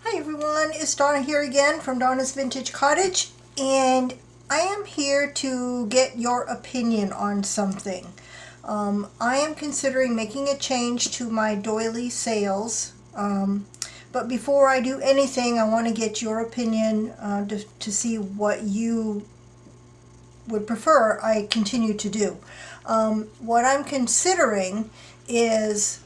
Hi everyone, it's Donna here again from Donna's Vintage Cottage, and I am here to get your opinion on something. I am considering making a change to my doily sales, but before I do anything, I want to get your opinion to see what you would prefer I continue to do. What I'm considering is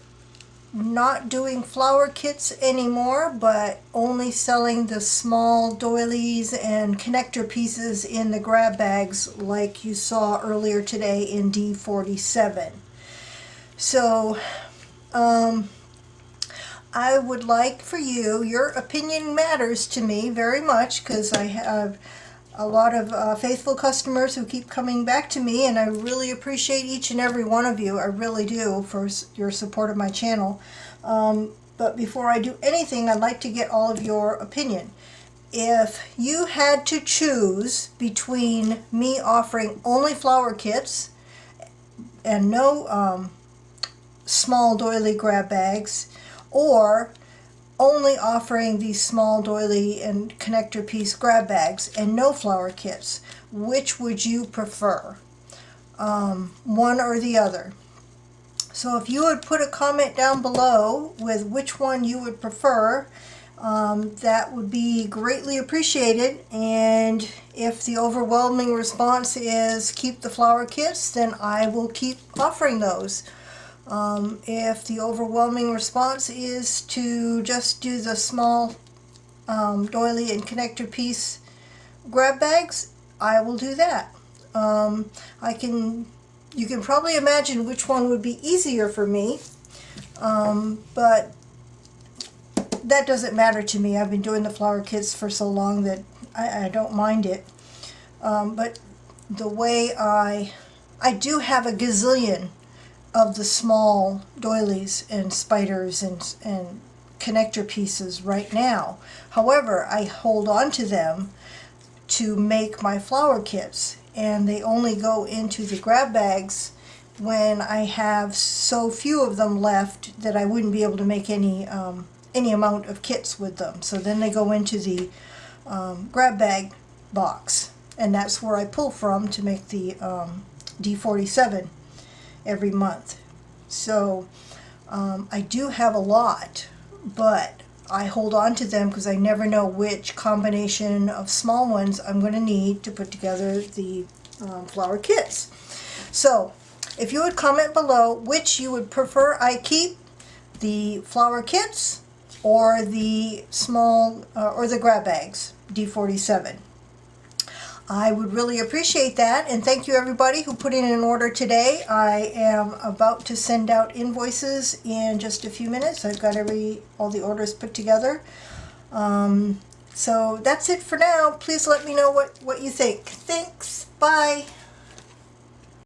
not doing flower kits anymore, but only selling the small doilies and connector pieces in the grab bags like you saw earlier today in D47. So I would like for you, your opinion matters to me very much because I have a lot of faithful customers who keep coming back to me, and I really appreciate each and every one of you. I really do, for your support of my channel. But before I do anything, I'd like to get all of your opinion. If you had to choose between me offering only flower kits and no small doily grab bags, or only offering these small doily and connector piece grab bags and no flower kits, which would you prefer? One or the other. So if you would put a comment down below with which one you would prefer, that would be greatly appreciated. And if the overwhelming response is keep the flower kits, then I will keep offering those. If the overwhelming response is to just do the small doily and connector piece grab bags, I will do that. You can probably imagine which one would be easier for me, but that doesn't matter to me. I've been doing the flower kits for so long that I don't mind it. But the way I do have a gazillion of the small doilies and spiders and connector pieces right now. However, I hold on to them to make my flower kits, and they only go into the grab bags when I have so few of them left that I wouldn't be able to make any amount of kits with them. So then they go into the grab bag box, and that's where I pull from to make the D47 every month. So I do have a lot, but I hold on to them because I never know which combination of small ones I'm going to need to put together the flower kits. So if you would comment below which you would prefer I keep, the flower kits or the small or the grab bags, D47. I would really appreciate that, and thank you everybody who put in an order today. I am about to send out invoices in just a few minutes. I've got all the orders put together. So that's it for now. Please let me know what you think. Thanks. Bye.